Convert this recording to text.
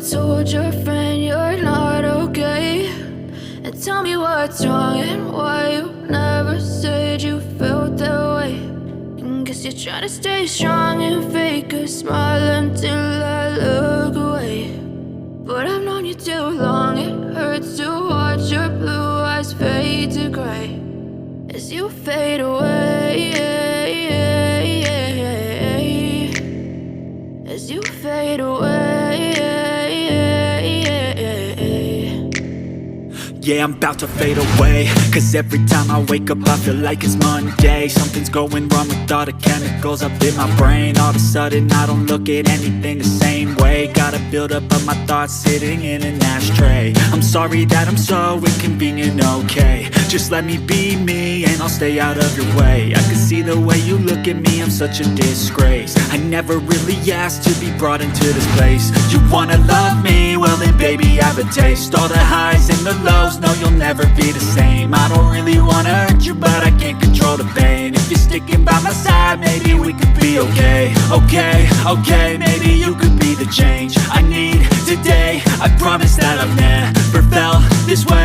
told your friend you're not okay? And tell me what's wrong and why you never said you felt that way. And guess you're trying to stay strong and fake a smile until I look away. But I've known you too long, it hurts to watch your blue eyes fade to gray as you fade away, as you fade away. Yeah, I'm about to fade away, 'cause every time I wake up I feel like it's Monday. Something's going wrong with all the chemicals up in my brain. All of a sudden I don't look at anything the same way. Got a build up of my thoughts sitting in an ashtray. I'm sorry that I'm so inconvenient, okay? Just let me be me and I'll stay out of your way. I can see the way you look at me, I'm such a disgrace. I never really asked to be brought into this place. You wanna love me? Well then baby, have a taste. All the highs and the lows, no, you'll never be the same. I don't really wanna hurt you, but I can't control the pain. If you're sticking by my side, maybe we could be okay. Okay, okay, maybe you could be the change I need today. I promise that I've never felt this way.